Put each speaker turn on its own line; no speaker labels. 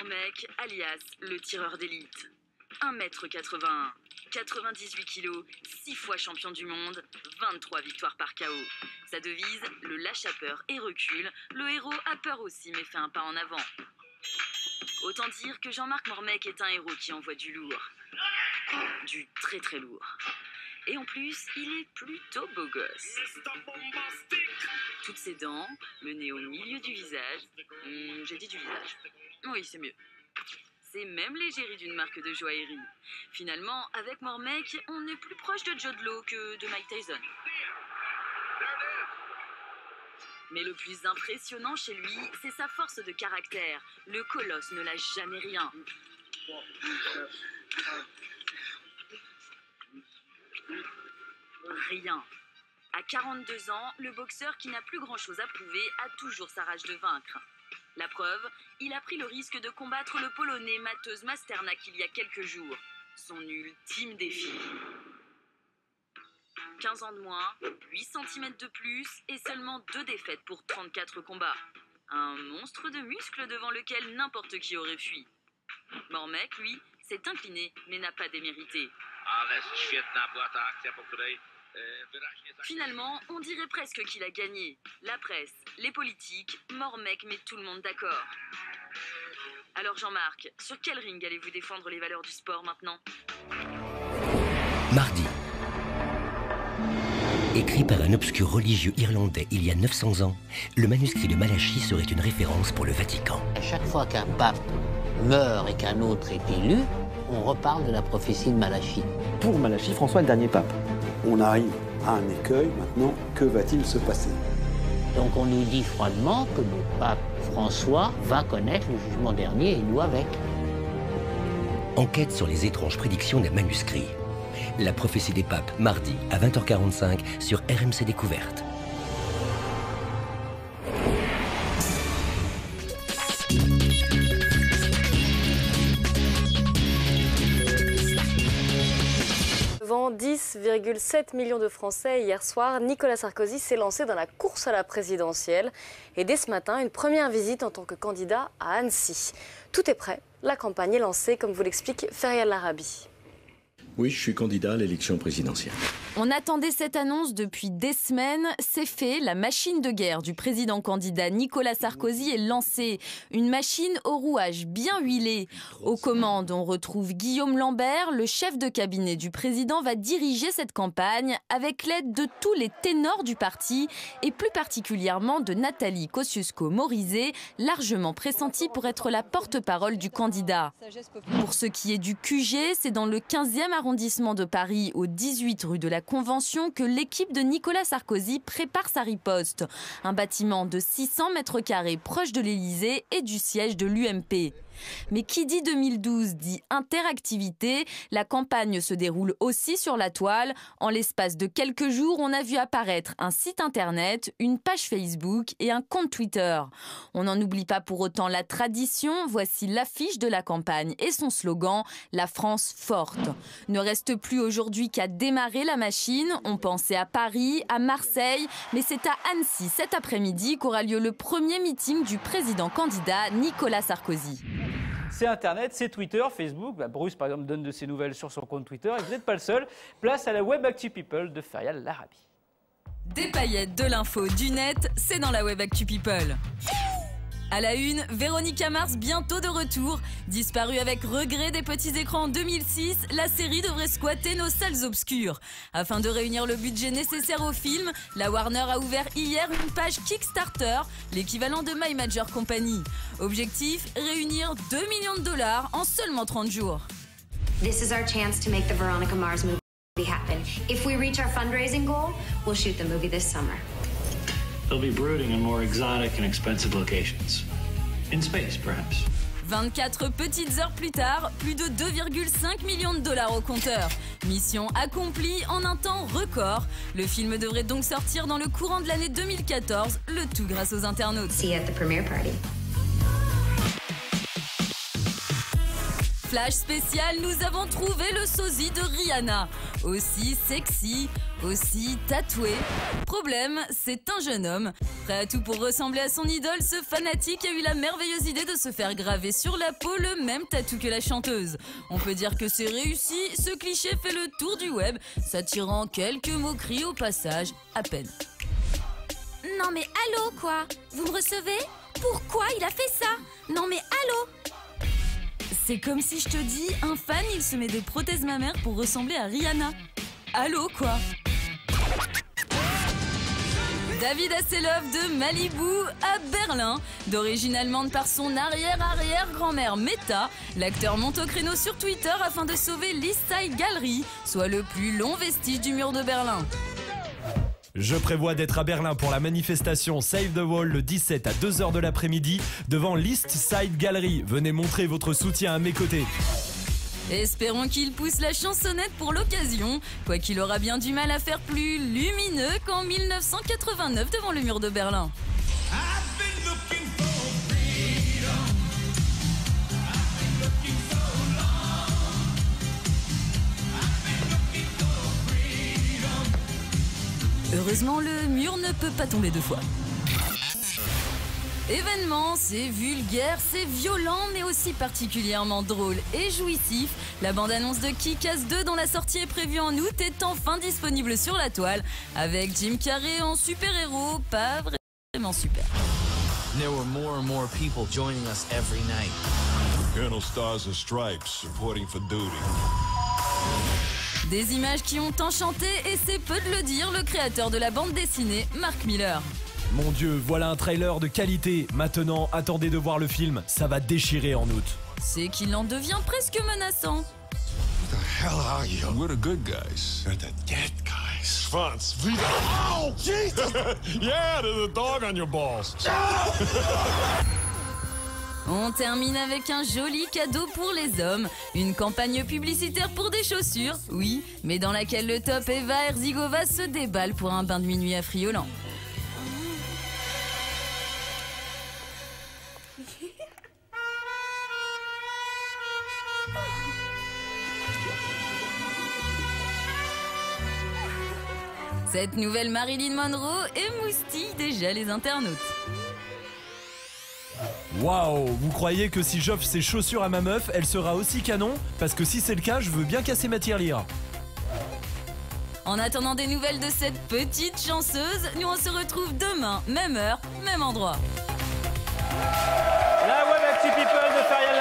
Mormec, alias le tireur d'élite. 1m81, 98 kg, 6 fois champion du monde, 23 victoires par KO. Sa devise, le lâche a peur et recule. Le héros a peur aussi mais fait un pas en avant. Autant dire que Jean-Marc Mormec est un héros qui envoie du lourd. Du très très lourd. Et en plus, il est plutôt beau gosse. Toutes ses dents, le nez au milieu du visage. J'ai dit du visage. Oui, c'est mieux. C'est même l'égérie d'une marque de joaillerie. Finalement, avec Mormec, on est plus proche de Joe Blow que de Mike Tyson. Mais le plus impressionnant chez lui, c'est sa force de caractère. Le colosse ne lâche jamais rien. Rien. À 42 ans, le boxeur qui n'a plus grand-chose à prouver a toujours sa rage de vaincre. La preuve, il a pris le risque de combattre le Polonais Mateusz Masternak il y a quelques jours. Son ultime défi. 15 ans de moins, 8 cm de plus et seulement 2 défaites pour 34 combats. Un monstre de muscles devant lequel n'importe qui aurait fui. Mormec, lui, s'est incliné mais n'a pas démérité. Finalement, on dirait presque qu'il a gagné. La presse, les politiques, Mormec met tout le monde d'accord. Alors Jean-Marc, sur quel ring allez-vous défendre les valeurs du sport maintenant?
Mardi. Écrit par un obscur religieux irlandais il y a 900 ans, le manuscrit de Malachie serait une référence pour le Vatican.
À chaque fois qu'un pape meurt et qu'un autre est élu, on reparle de la prophétie de Malachie.
Pour Malachie, François est le dernier pape.
On arrive à un écueil maintenant, que va-t-il se passer?
Donc on nous dit froidement que le pape François va connaître le jugement dernier et nous avec.
Enquête sur les étranges prédictions d'un manuscrit. La prophétie des papes, mardi à 20h45 sur RMC Découverte.
Devant 10,7 millions de Français hier soir, Nicolas Sarkozy s'est lancé dans la course à la présidentielle. Et dès ce matin, une première visite en tant que candidat à Annecy. Tout est prêt, la campagne est lancée, comme vous l'explique Feryal Larabi.
Oui, je suis candidat à l'élection présidentielle.
On attendait cette annonce depuis des semaines. C'est fait, la machine de guerre du président candidat Nicolas Sarkozy est lancée. Une machine au rouage bien huilé. Aux commandes, on retrouve Guillaume Lambert. Le chef de cabinet du président va diriger cette campagne avec l'aide de tous les ténors du parti et plus particulièrement de Nathalie Kosciusko-Morizet, largement pressentie pour être la porte-parole du candidat. Pour ce qui est du QG, c'est dans le 15e arrondissement de Paris, au 18 rue de la Convention, que l'équipe de Nicolas Sarkozy prépare sa riposte. Un bâtiment de 600 mètres carrés proche de l'Élysée et du siège de l'UMP. Mais qui dit 2012 dit interactivité. La campagne se déroule aussi sur la toile. En l'espace de quelques jours, on a vu apparaître un site internet, une page Facebook et un compte Twitter. On n'en oublie pas pour autant la tradition. Voici l'affiche de la campagne et son slogan « La France forte ». Ne reste plus aujourd'hui qu'à démarrer la machine. On pensait à Paris, à Marseille, mais c'est à Annecy cet après-midi qu'aura lieu le premier meeting du président candidat Nicolas Sarkozy.
C'est Internet, c'est Twitter, Facebook. Bruce, par exemple, donne de ses nouvelles sur son compte Twitter. Et vous n'êtes pas le seul. Place à la Web Actu People de Feryal Larabi.
Des paillettes, de l'info, du net, c'est dans la Web Actu People. À la une, Véronica Mars bientôt de retour. Disparue avec regret des petits écrans en 2006, la série devrait squatter nos salles obscures. Afin de réunir le budget nécessaire au film, la Warner a ouvert hier une page Kickstarter, l'équivalent de My Major Company. Objectif, réunir 2 millions de dollars en seulement 30 jours.
This is our chance to make the Veronica Mars movie happen. If we reach our fundraising goal, we'll shoot the movie this summer.
They'll be brooding in more exotic and expensive locations. In space, perhaps.
24 petites heures plus tard, plus de 2,5 millions de dollars au compteur. Mission accomplie en un temps record. Le film devrait donc sortir dans le courant de l'année 2014, le tout grâce aux internautes.
See you at the premiere party.
Flash spécial, nous avons trouvé le sosie de Rihanna. aussi sexy, aussi tatoué. Problème, c'est un jeune homme. Prêt à tout pour ressembler à son idole, ce fanatique a eu la merveilleuse idée de se faire graver sur la peau le même tatou que la chanteuse. On peut dire que c'est réussi, ce cliché fait le tour du web, s'attirant quelques moqueries au passage, à peine.
Non mais allô quoi? Vous me recevez? Pourquoi il a fait ça? Non mais allô?
C'est comme si je te dis, un fan il se met des prothèses mammaires pour ressembler à Rihanna. Allô quoi? David Hasselhoff de Malibu à Berlin. D'origine allemande par son arrière-arrière-grand-mère Meta, l'acteur monte au créneau sur Twitter afin de sauver l'East Side Gallery, soit le plus long vestige du mur de Berlin.
Je prévois d'être à Berlin pour la manifestation Save the Wall le 17 à 2h de l'après-midi devant l'East Side Gallery. Venez montrer votre soutien à mes côtés.
Espérons qu'il pousse la chansonnette pour l'occasion, quoiqu'il aura bien du mal à faire plus lumineux qu'en 1989 devant le mur de Berlin. Heureusement, le mur ne peut pas tomber deux fois. Événement, c'est vulgaire, c'est violent, mais aussi particulièrement drôle et jouissif. La bande-annonce de Kick-Ass 2, dont la sortie est prévue en août, est enfin disponible sur la toile, avec Jim Carrey en super-héros, pas vraiment super.
There were more and more people joining us every night.
Colonel Stars and Stripes reporting for duty.
Des images qui ont enchanté, et c'est peu de le dire, le créateur de la bande dessinée, Mark Miller.
Mon Dieu, voilà un trailer de qualité. Maintenant, attendez de voir le film, ça va déchirer en août.
C'est qu'il en devient presque menaçant.
Who the hell are you? We're the good guys. They're the dead guys. Franz, Vita. Oh, Jesus! Yeah, there's a dog on your balls.
On termine avec un joli cadeau pour les hommes. Une campagne publicitaire pour des chaussures, oui, mais dans laquelle le top Eva Herzigova se déballe pour un bain de minuit affriolant. Cette nouvelle Marilyn Monroe émoustille déjà les internautes.
Waouh, vous croyez que si j'offre ces chaussures à ma meuf, elle sera aussi canon? Parce que si c'est le cas, je veux bien casser ma tirelire.
En attendant des nouvelles de cette petite chanceuse, nous on se retrouve demain, même heure, même endroit.
La Web Actu People de Faria